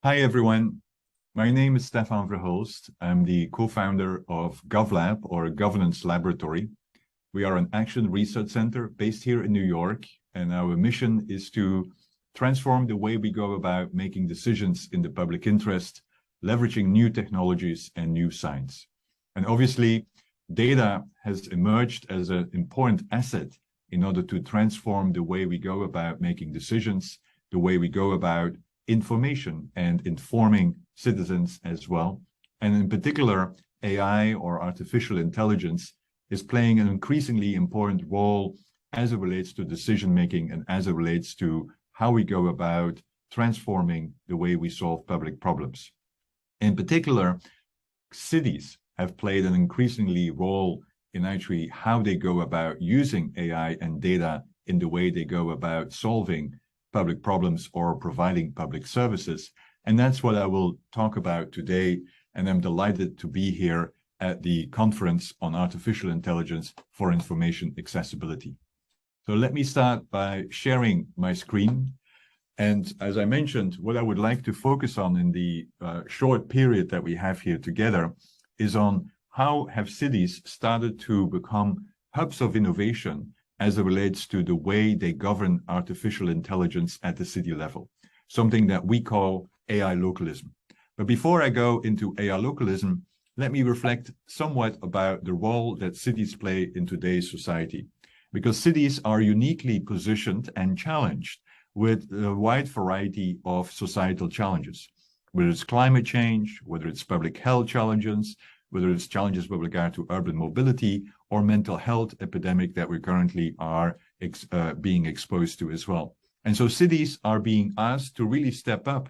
Hi, everyone. My name is Stefan Verhulst. I'm the co-founder of GovLab, or Governance Laboratory. We are an action research center based here in New York, and our mission is to transform the way we go about making decisions in the public interest, leveraging new technologies and new science. And obviously, data has emerged as an important asset in order to transform the way we go about making decisions, the way we go about information and informing citizens as well. And in particular, AI, or artificial intelligence, is playing an increasingly important role as it relates to decision-making and as it relates to how we go about transforming the way we solve public problems. In particular, cities have played an increasingly role in actually how they go about using AI and data in the way they go about solving public problems or providing public services. And that's what I will talk about today. And I'm delighted to be here at the conference on artificial intelligence for information accessibility. So let me start by sharing my screen. And as I mentioned, what I would like to focus on in the short period that we have here together is on how have cities started to become hubs of innovation as it relates to the way they govern artificial intelligence at the city level, something that we call AI localism. But before I go into AI localism, let me reflect somewhat about the role that cities play in today's society, because cities are uniquely positioned and challenged with a wide variety of societal challenges, whether it's climate change, whether it's public health challenges, whether it's challenges with regard to urban mobility or mental health epidemic that we currently are being exposed to as well. And so cities are being asked to really step up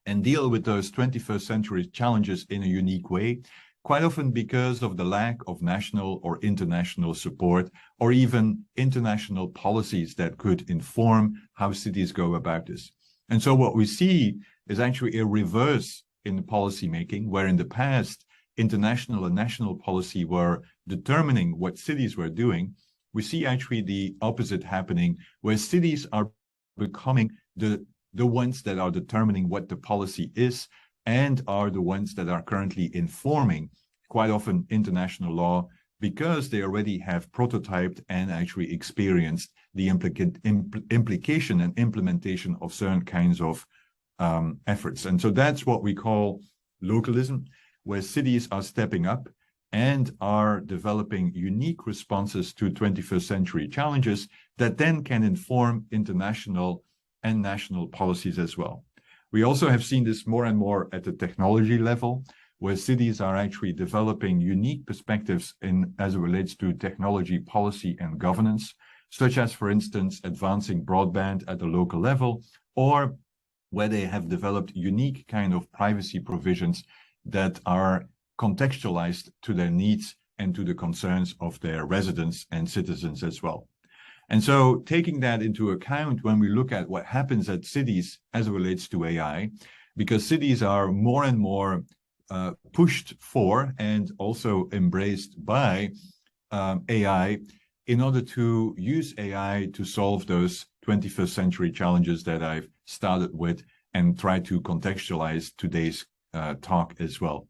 and deal with those 21st century challenges in a unique way, quite often because of the lack of national or international support, or even international policies that could inform how cities go about this. And so what we see is actually a reverse in policy making, where in the past, international and national policy were determining what cities were doing. We see actually the opposite happening, where cities are becoming the ones that are determining what the policy is and are the ones that are currently informing quite often international law, because they already have prototyped and actually experienced the implication and implementation of certain kinds of efforts. And so that's what we call localism, where cities are stepping up and are developing unique responses to 21st century challenges that then can inform international and national policies as well. We also have seen this more and more at the technology level, where cities are actually developing unique perspectives as it relates to technology policy and governance, such as, for instance, advancing broadband at the local level, or where they have developed unique kind of privacy provisions that are contextualized to their needs and to the concerns of their residents and citizens as well. And so taking that into account when we look at what happens at cities as it relates to AI, because cities are more and more pushed for and also embraced by AI in order to use AI to solve those 21st century challenges that I've started with and try to contextualize today's talk as well.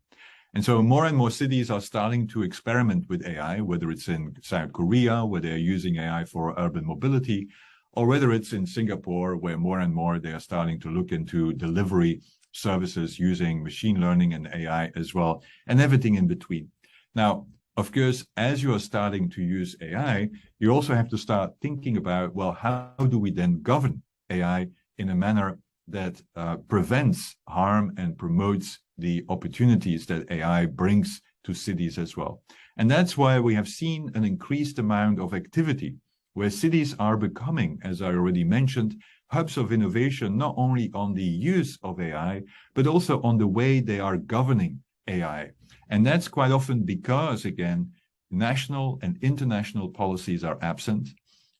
And so more and more cities are starting to experiment with AI, whether it's in South Korea, where they're using AI for urban mobility, or whether it's in Singapore, where more and more they are starting to look into delivery services using machine learning and AI as well, and everything in between. Now, of course, as you are starting to use AI, you also have to start thinking about, well, how do we then govern AI in a manner that prevents harm and promotes the opportunities that AI brings to cities as well. And that's why we have seen an increased amount of activity where cities are becoming, as I already mentioned, hubs of innovation, not only on the use of AI, but also on the way they are governing AI. And that's quite often because, again, national and international policies are absent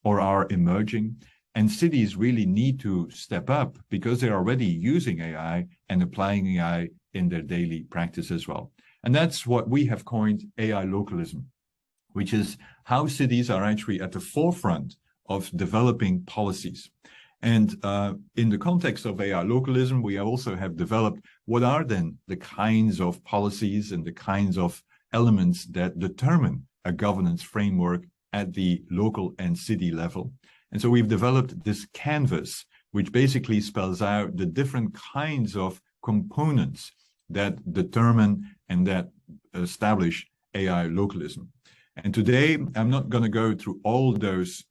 or are emerging. And cities really need to step up because they're already using AI and applying AI in their daily practice as well. And that's what we have coined AI localism, which is how cities are actually at the forefront of developing policies. And in the context of AI localism, we also have developed what are then the kinds of policies and the kinds of elements that determine a governance framework at the local and city level. And so we've developed this canvas, which basically spells out the different kinds of components that determine and that establish AI localism. And today, I'm not going to go through all those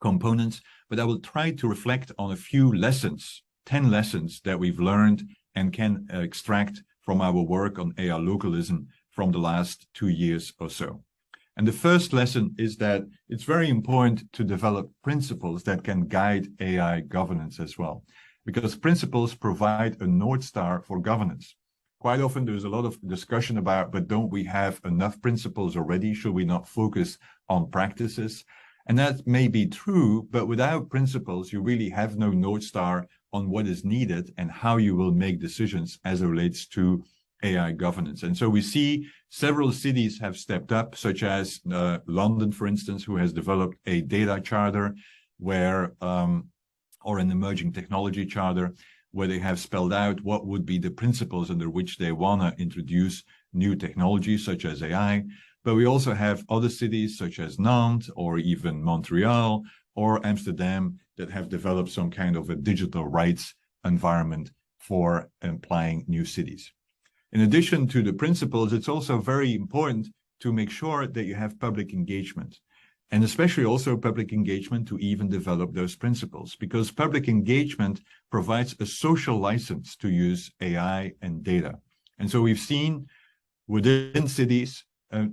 components, but I will try to reflect on a few lessons, 10 lessons that we've learned and can extract from our work on AI localism from the last 2 years or so. And the first lesson is that it's very important to develop principles that can guide AI governance as well, because principles provide a North Star for governance. Quite often there's a lot of discussion about, but don't we have enough principles already? Should we not focus on practices? And that may be true, but without principles, you really have no North Star on what is needed and how you will make decisions as it relates to AI governance. And so we see several cities have stepped up, such as London, for instance, who has developed a data charter where, or an emerging technology charter, where they have spelled out what would be the principles under which they want to introduce new technologies such as AI. But we also have other cities such as Nantes or even Montreal or Amsterdam that have developed some kind of a digital rights environment for applying new cities. In addition to the principles, it's also very important to make sure that you have public engagement, and especially also public engagement to even develop those principles, because public engagement provides a social license to use AI and data. And so we've seen within cities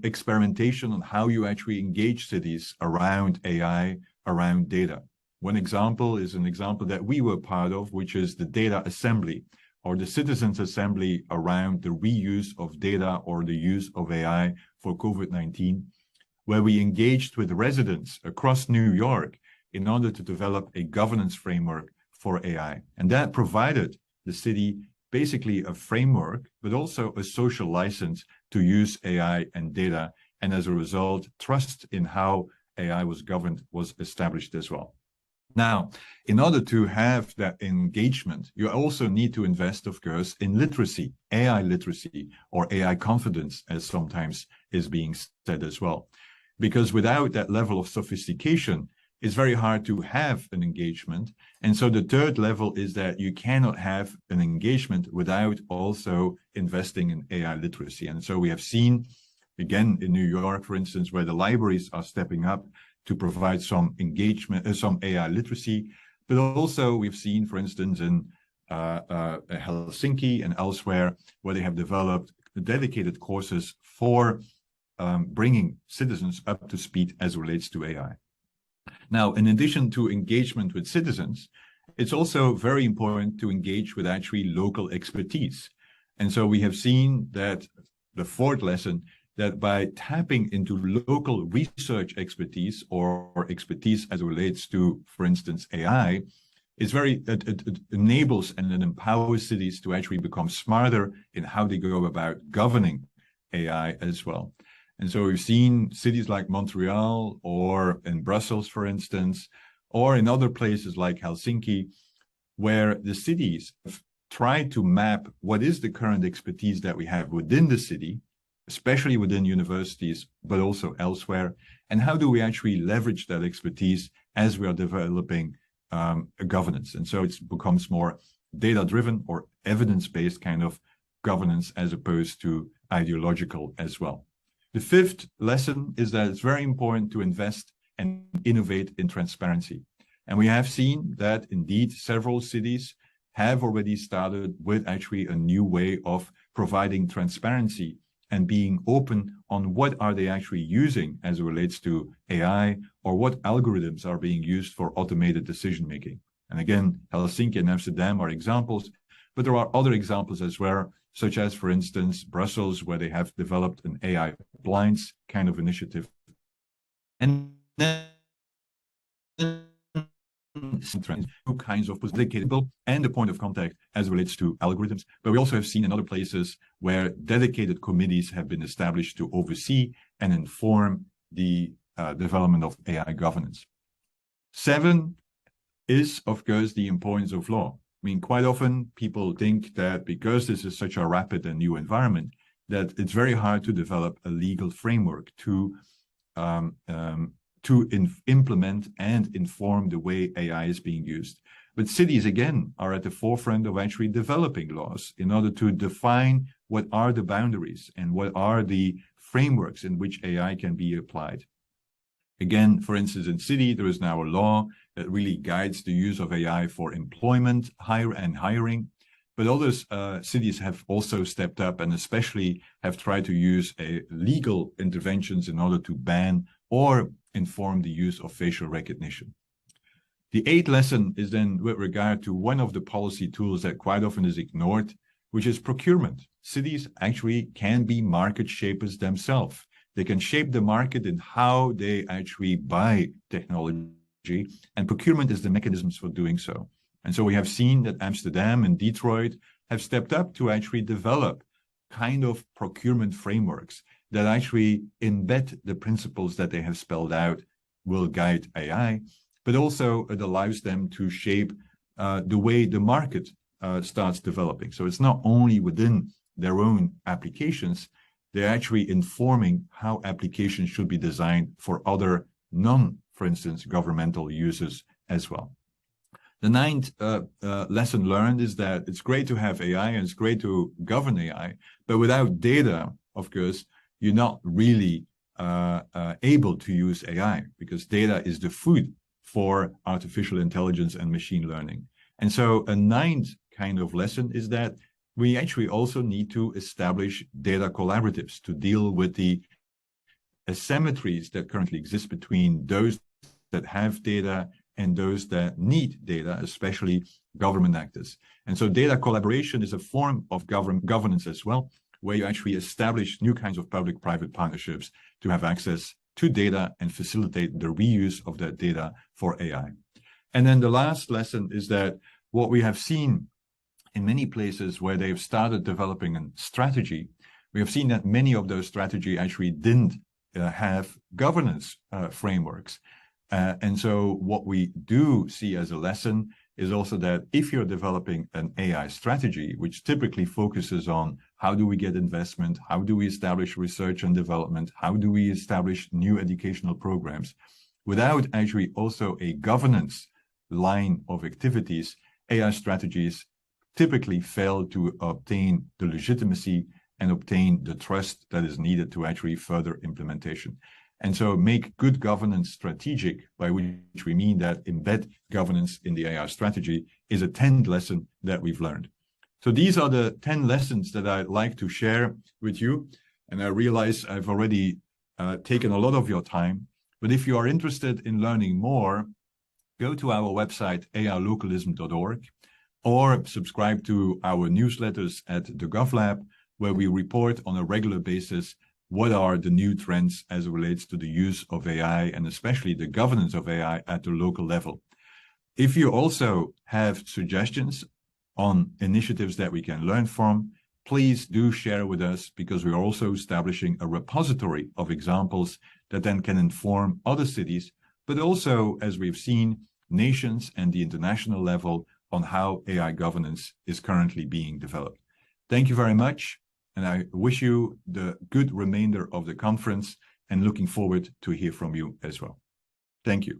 experimentation on how you actually engage cities around AI, around data. One example is an example that we were part of, which is the data assembly, or the citizens' assembly around the reuse of data or the use of AI for COVID-19, where we engaged with residents across New York in order to develop a governance framework for AI. And that provided the city basically a framework, but also a social license to use AI and data. And as a result, trust in how AI was governed was established as well. Now, in order to have that engagement, you also need to invest, of course, in literacy, AI literacy, or AI confidence, as sometimes is being said as well. Because without that level of sophistication, it's very hard to have an engagement. And so the third level is that you cannot have an engagement without also investing in AI literacy. And so we have seen, again, in New York, for instance, where the libraries are stepping up to provide some engagement, some AI literacy, but also we've seen, for instance, in Helsinki and elsewhere, where they have developed dedicated courses for bringing citizens up to speed as it relates to AI. Now, in addition to engagement with citizens, it's also very important to engage with actually local expertise. And so we have seen that the fourth lesson, that by tapping into local research expertise or expertise as it relates to, for instance, AI, it enables and it empowers cities to actually become smarter in how they go about governing AI as well. And so we've seen cities like Montreal or in Brussels, for instance, or in other places like Helsinki, where the cities have tried to map what is the current expertise that we have within the city, especially within universities, but also elsewhere. And how do we actually leverage that expertise as we are developing a governance? And so it becomes more data-driven or evidence-based kind of governance as opposed to ideological as well. The fifth lesson is that it's very important to invest and innovate in transparency. And we have seen that indeed several cities have already started with actually a new way of providing transparency and being open on what are they actually using as it relates to AI, or what algorithms are being used for automated decision-making. And again, Helsinki and Amsterdam are examples, but there are other examples as well, such as, for instance, Brussels, where they have developed an AI blinds kind of initiative. And then two kinds of dedicated people and the point of contact as it relates to algorithms. But we also have seen in other places where dedicated committees have been established to oversee and inform the development of AI governance. 7, is, of course, the importance of law. I mean, quite often people think that because this is such a rapid and new environment, that it's very hard to develop a legal framework to implement and inform the way AI is being used. But cities, again, are at the forefront of actually developing laws in order to define what are the boundaries and what are the frameworks in which AI can be applied. Again, for instance, in city, there is now a law that really guides the use of AI for employment, hiring. But other cities have also stepped up and especially have tried to use legal interventions in order to ban or inform the use of facial recognition. The eighth lesson is then with regard to one of the policy tools that quite often is ignored, which is procurement. Cities actually can be market shapers themselves. They can shape the market in how they actually buy technology, and procurement is the mechanisms for doing so. And so we have seen that Amsterdam and Detroit have stepped up to actually develop kind of procurement frameworks that actually embed the principles that they have spelled out will guide AI, but also it allows them to shape the way the market starts developing. So it's not only within their own applications, they're actually informing how applications should be designed for other for instance, governmental users as well. The ninth lesson learned is that it's great to have AI and it's great to govern AI, but without data, of course, you're not really able to use AI because data is the food for artificial intelligence and machine learning. And so a ninth kind of lesson is that we actually also need to establish data collaboratives to deal with the asymmetries that currently exist between those that have data and those that need data, especially government actors. And so data collaboration is a form of governance as well, where you actually establish new kinds of public-private partnerships to have access to data and facilitate the reuse of that data for AI. And then the last lesson is that what we have seen in many places where they've started developing a strategy, we have seen that many of those strategies actually didn't have governance frameworks. And so what we do see as a lesson is also that if you're developing an AI strategy, which typically focuses on how do we get investment, how do we establish research and development, how do we establish new educational programs, without actually also a governance line of activities, AI strategies typically fail to obtain the legitimacy and obtain the trust that is needed to actually further implementation. And so make good governance strategic, by which we mean that embed governance in the AI strategy, is a 10th lesson that we've learned. So these are the 10 lessons that I'd like to share with you. And I realize I've already taken a lot of your time, but if you are interested in learning more, go to our website, ailocalism.org, or subscribe to our newsletters at the GovLab, where we report on a regular basis what are the new trends as it relates to the use of AI and especially the governance of AI at the local level. If you also have suggestions on initiatives that we can learn from, please do share with us, because we are also establishing a repository of examples that then can inform other cities, but also, as we've seen, nations and the international level on how AI governance is currently being developed. Thank you very much. And I wish you the good remainder of the conference and looking forward to hear from you as well. Thank you.